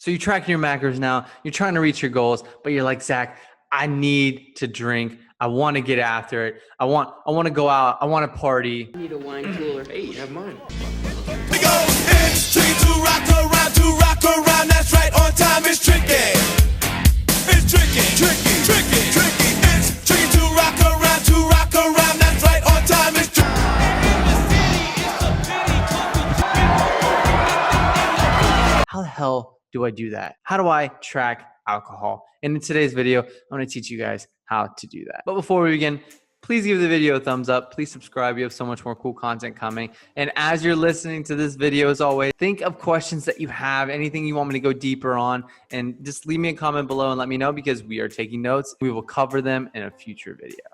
So you're tracking your macros now, you're trying to reach your goals, but you're like, Zach, I need to drink. I want to get after it. I want to go out. I want to party. I need a wine cooler. Hey, you have mine. We go it's tricky to rock around. That's right, on time is tricky. It's tricky. It's tricky to rock around. That's right, on time is tricky. How the hell do I do that? How do I track alcohol? And in today's video, I'm going to teach you guys how to do that. But before we begin, please give the video a thumbs up. Please subscribe. We have so much more cool content coming. And as you're listening to this video, as always, think of questions that you have, anything you want me to go deeper on, and just leave me a comment below and let me know, because we are taking notes. We will cover them in a future video.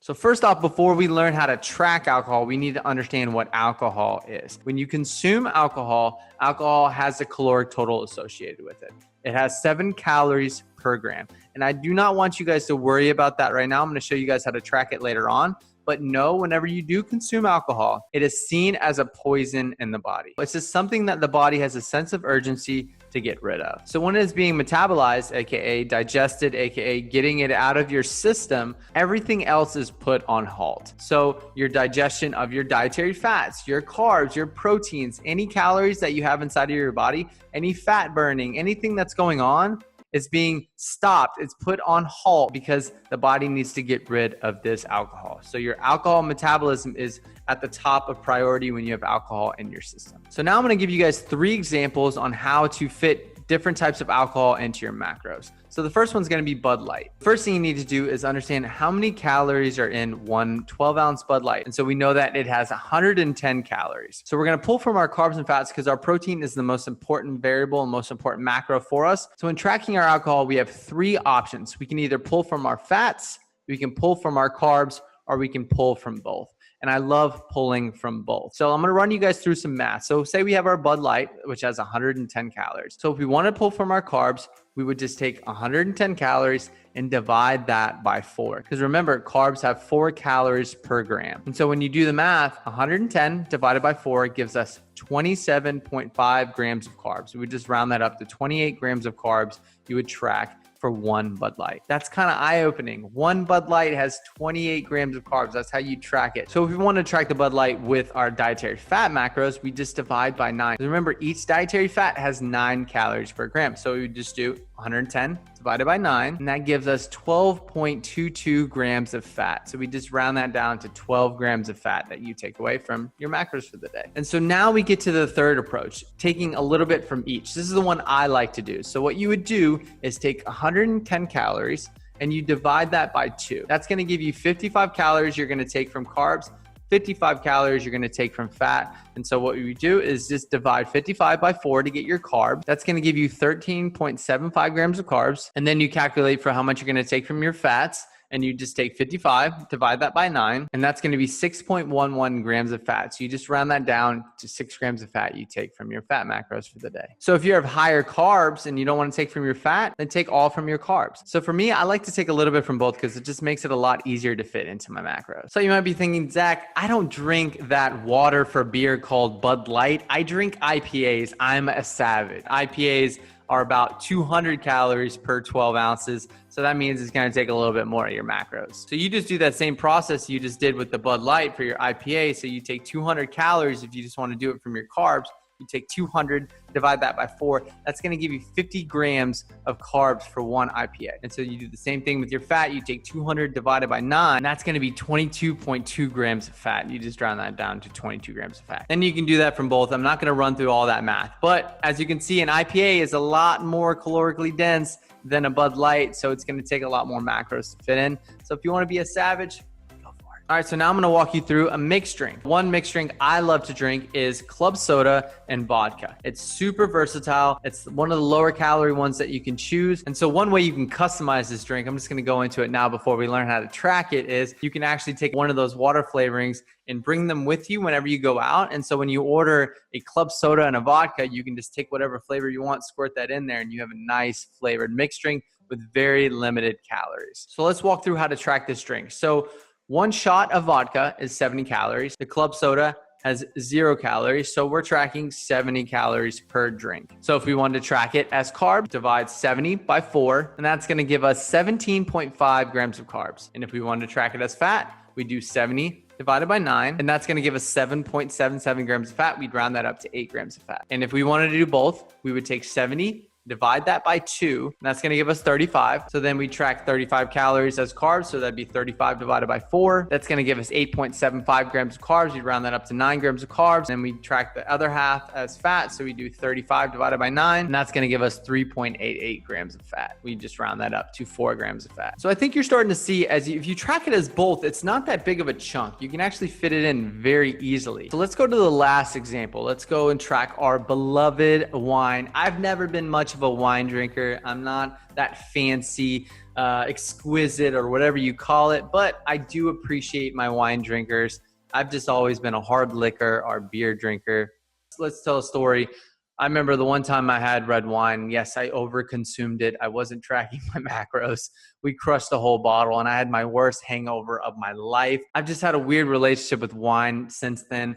So first off, before we learn how to track alcohol, we need to understand what alcohol is. When you consume alcohol, alcohol has a caloric total associated with it. It has 7 calories per gram. And I do not want you guys to worry about that right now. I'm going to show you guys how to track it later on. But know, whenever you do consume alcohol, it is seen as a poison in the body. It's just something that the body has a sense of urgency to get rid of. So when it is being metabolized, aka digested, aka getting it out of your system, everything else is put on halt. So your digestion of your dietary fats, your carbs, your proteins, any calories that you have inside of your body, any fat burning, anything that's going on, is being stopped. It's put on halt because the body needs to get rid of this alcohol. So your alcohol metabolism is at the top of priority when you have alcohol in your system. So now I'm going to give you guys 3 examples on how to fit different types of alcohol into your macros. So the first one's going to be Bud Light. First thing you need to do is understand how many calories are in one 12-ounce Bud Light. And so we know that it has 110 calories. So we're going to pull from our carbs and fats because our protein is the most important variable and most important macro for us. So in tracking our alcohol, we have 3 options. We can either pull from our fats, we can pull from our carbs, or we can pull from both. And I love pulling from both. So I'm going to run you guys through some math. So say we have our Bud Light, which has 110 calories. So if we want to pull from our carbs, we would just take 110 calories and divide that by 4. Because remember, carbs have 4 calories per gram. And so when you do the math, 110 divided by 4 gives us 27.5 grams of carbs. We would just round that up to 28 grams of carbs you would track for one Bud Light. That's kind of eye-opening. One Bud Light has 28 grams of carbs. That's how you track it. So if we want to track the Bud Light with our dietary fat macros, we just divide by 9. Remember, each dietary fat has 9 calories per gram. So we would just do 110 divided by 9, and that gives us 12.22 grams of fat. So we just round that down to 12 grams of fat that you take away from your macros for the day. And so now we get to the third approach, taking a little bit from each. This is the one I like to do. So what you would do is take 110 calories and you divide that by 2. That's going to give you 55 calories you're going to take from carbs, 55 calories you're going to take from fat. And so what we do is just divide 55 by 4 to get your carb. That's going to give you 13.75 grams of carbs. And then you calculate for how much you're going to take from your fats. And you just take 55, divide that by 9, and that's going to be 6.11 grams of fat. So you just round that down to 6 grams of fat you take from your fat macros for the day. So if you have higher carbs and you don't want to take from your fat, then take all from your carbs. So for me, I like to take a little bit from both because it just makes it a lot easier to fit into my macros. So you might be thinking, Zach, I don't drink that water for beer called Bud Light. I drink IPAs. I'm a savage. IPAs are about 200 calories per 12 ounces. So that means it's going to take a little bit more of your macros. So you just do that same process you just did with the Bud Light for your IPA. So you take 200 calories if you just want to do it from your carbs. You take 200, divide that by 4. That's going to give you 50 grams of carbs for one IPA. And so you do the same thing with your fat. You take 200 divided by 9. That's going to be 22.2 grams of fat. You just round that down to 22 grams of fat. Then you can do that from both. I'm not going to run through all that math. But as you can see, an IPA is a lot more calorically dense than a Bud Light. So it's going to take a lot more macros to fit in. So if you want to be a savage, all right, so now I'm going to walk you through a mixed drink. One mixed drink I love to drink is club soda and vodka. It's super versatile. It's one of the lower calorie ones that you can choose. And so one way you can customize this drink, I'm just going to go into it now before we learn how to track it, is you can actually take one of those water flavorings and bring them with you whenever you go out. And so when you order a club soda and a vodka, you can just take whatever flavor you want, squirt that in there, and you have a nice flavored mixed drink with very limited calories. So let's walk through how to track this drink. So one shot of vodka is 70 calories. The club soda has 0 calories. So we're tracking 70 calories per drink. So if we wanted to track it as carbs, divide 70 by 4, and that's going to give us 17.5 grams of carbs. And if we wanted to track it as fat, we do 70 divided by 9, and that's going to give us 7.77 grams of fat. We'd round that up to 8 grams of fat. And if we wanted to do both, we would take 70, divide that by 2, and that's going to give us 35. So then we track 35 calories as carbs. So that'd be 35 divided by 4. That's going to give us 8.75 grams of carbs. We'd round that up to 9 grams of carbs. And we track the other half as fat. So we do 35 divided by 9, and that's going to give us 3.88 grams of fat. We just round that up to 4 grams of fat. So I think you're starting to see if you track it as both, it's not that big of a chunk. You can actually fit it in very easily. So let's go to the last example. Let's go and track our beloved wine. I've never been much of a wine drinker. I'm not that fancy, exquisite, or whatever you call it, but I do appreciate my wine drinkers. I've just always been a hard liquor or beer drinker. So let's tell a story. I remember the one time I had red wine. Yes, I overconsumed it. I wasn't tracking my macros. We crushed the whole bottle, and I had my worst hangover of my life. I've just had a weird relationship with wine since then.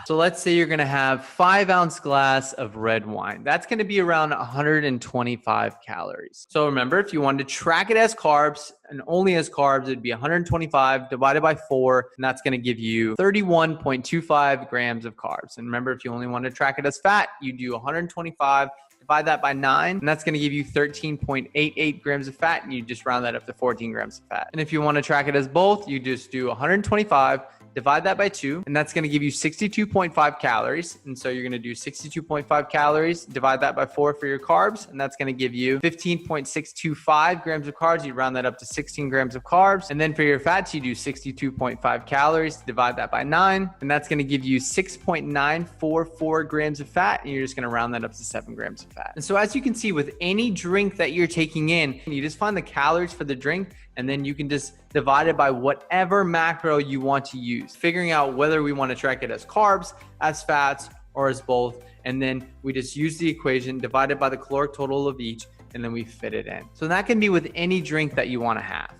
So let's say you're going to have 5-ounce glass of red wine. That's going to be around 125 calories. So remember, if you wanted to track it as carbs and only as carbs, it'd be 125 divided by 4, and that's going to give you 31.25 grams of carbs. And remember, if you only want to track it as fat, you do 125, divide that by 9, and that's going to give you 13.88 grams of fat, and you just round that up to 14 grams of fat. And if you want to track it as both, you just do 125, divide that by 2, and that's going to give you 62.5 calories. And so you're going to do 62.5 calories, divide that by 4 for your carbs, and that's going to give you 15.625 grams of carbs. You round that up to 16 grams of carbs. And then for your fats, you do 62.5 calories, divide that by 9, and that's going to give you 6.944 grams of fat, and you're just going to round that up to 7 grams of fat. And so as you can see, with any drink that you're taking in, you just find the calories for the drink, and then you can just divide it by whatever macro you want to use, figuring out whether we want to track it as carbs, as fats, or as both. And then we just use the equation, divide it by the caloric total of each, and then we fit it in. So that can be with any drink that you want to have.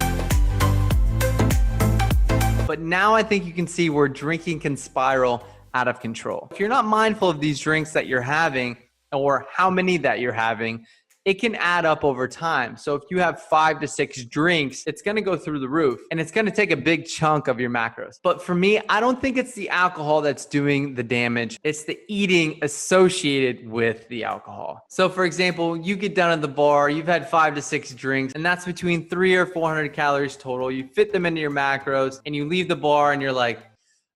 But now I think you can see where drinking can spiral out of control. If you're not mindful of these drinks that you're having or how many that you're having, it can add up over time. So if you have 5 to 6 drinks, it's going to go through the roof, and it's going to take a big chunk of your macros. But for me, I don't think it's the alcohol that's doing the damage. It's the eating associated with the alcohol. So for example, you get down at the bar, you've had 5 to 6 drinks, and that's between 300 or 400 calories total. You fit them into your macros, and you leave the bar and you're like,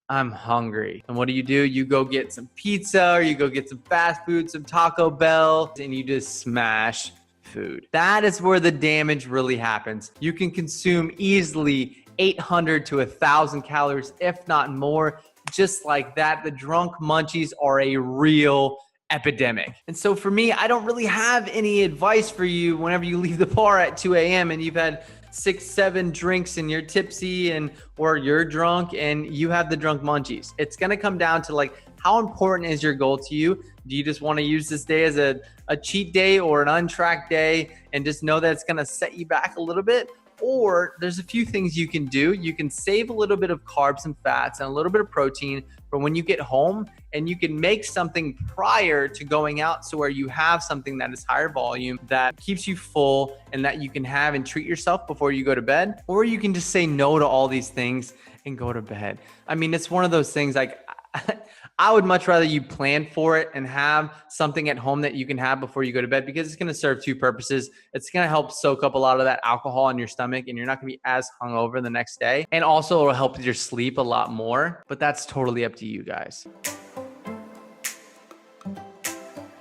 I'm hungry. And what do? You go get some pizza, or you go get some fast food, some Taco Bell, and you just smash food. That is where the damage really happens. You can consume easily 800 to 1,000 calories, if not more. Just like that, the drunk munchies are a real epidemic. And so for me, I don't really have any advice for you whenever you leave the bar at 2 a.m. and you've had 6, 7 drinks and you're tipsy or you're drunk and you have the drunk munchies. It's going to come down to like, how important is your goal to you? Do you just want to use this day as a cheat day or an untracked day and just know that it's going to set you back a little bit? Or there's a few things you can do. You can save a little bit of carbs and fats and a little bit of protein for when you get home, and you can make something prior to going out, so where you have something that is higher volume, that keeps you full, and that you can have and treat yourself before you go to bed. Or you can just say no to all these things and go to bed. I mean, it's one of those things like, I would much rather you plan for it and have something at home that you can have before you go to bed, because it's going to serve 2 purposes. It's going to help soak up a lot of that alcohol in your stomach, and you're not going to be as hungover the next day. And also it'll help with your sleep a lot more, but that's totally up to you guys.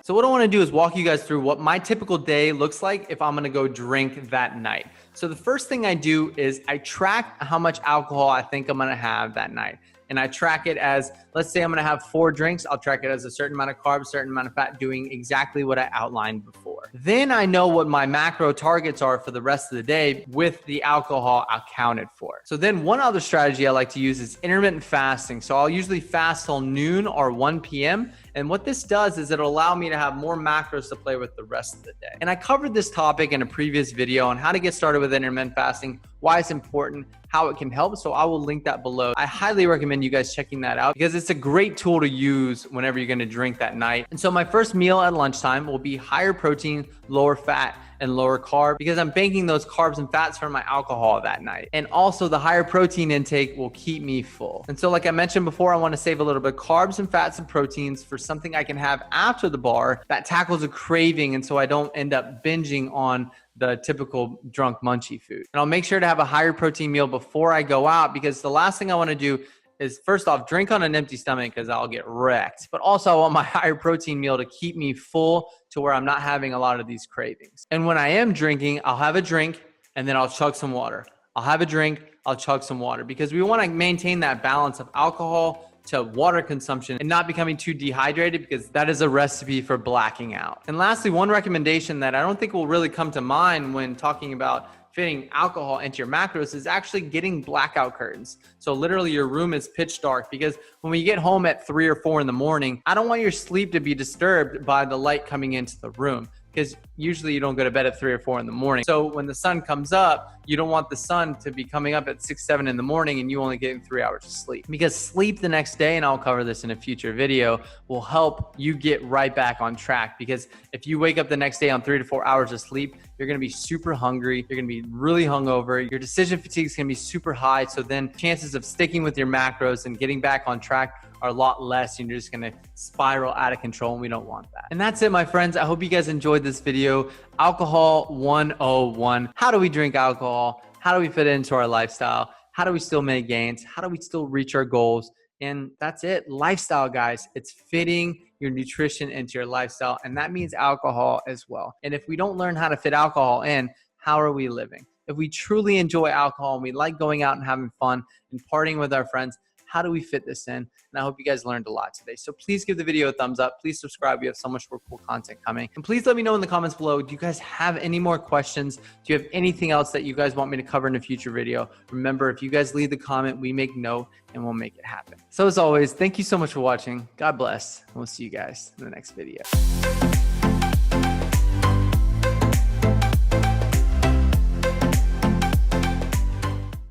So what I want to do is walk you guys through what my typical day looks like if I'm going to go drink that night. So the first thing I do is I track how much alcohol I think I'm going to have that night. And I track it as, let's say I'm going to have 4 drinks. I'll track it as a certain amount of carbs, certain amount of fat, doing exactly what I outlined before. Then I know what my macro targets are for the rest of the day with the alcohol accounted for. So then one other strategy I like to use is intermittent fasting. So I'll usually fast till noon or 1 p.m. And what this does is it'll allow me to have more macros to play with the rest of the day. And I covered this topic in a previous video on how to get started with intermittent fasting, why it's important, how it can help. So I will link that below. I highly recommend you guys checking that out because it's a great tool to use whenever you're gonna drink that night. And so my first meal at lunchtime will be higher protein, lower fat, and lower carb because I'm banking those carbs and fats from my alcohol that night. And also the higher protein intake will keep me full. And so like I mentioned before, I wanna save a little bit of carbs and fats and proteins for something I can have after the bar that tackles a craving, and so I don't end up binging on the typical drunk munchie food. And I'll make sure to have a higher protein meal before I go out because the last thing I wanna do is first off, drink on an empty stomach because I'll get wrecked. But also I want my higher protein meal to keep me full to where I'm not having a lot of these cravings. And when I am drinking, I'll have a drink and then I'll chug some water. I'll have a drink, I'll chug some water because we want to maintain that balance of alcohol to water consumption and not becoming too dehydrated because that is a recipe for blacking out. And lastly, one recommendation that I don't think will really come to mind when talking about fitting alcohol into your macros is actually getting blackout curtains. So literally your room is pitch dark because when we get home at 3 or 4 in the morning, I don't want your sleep to be disturbed by the light coming into the room because usually you don't go to bed at 3 or 4 in the morning. So when the sun comes up, you don't want the sun to be coming up at 6, 7 in the morning and you only getting 3 hours of sleep. Because sleep the next day, and I'll cover this in a future video, will help you get right back on track. Because if you wake up the next day on 3 to 4 hours of sleep, you're gonna be super hungry, you're gonna be really hungover, your decision fatigue is gonna be super high. So then chances of sticking with your macros and getting back on track are a lot less, and you're just gonna spiral out of control, and we don't want that. And that's it, my friends. I hope you guys enjoyed this video. Alcohol 101. How do we drink alcohol? How do we fit it into our lifestyle? How do we still make gains? How do we still reach our goals? And that's it. Lifestyle, guys. It's fitting your nutrition into your lifestyle, and that means alcohol as well. And if we don't learn how to fit alcohol in, how are we living? If we truly enjoy alcohol and we like going out and having fun and partying with our friends, how do we fit this in? And I hope you guys learned a lot today. So please give the video a thumbs up. Please subscribe. We have so much more cool content coming. And please let me know in the comments below, do you guys have any more questions? Do you have anything else that you guys want me to cover in a future video? Remember, if you guys leave the comment, we make note and we'll make it happen. So as always, thank you so much for watching. God bless. And we'll see you guys in the next video.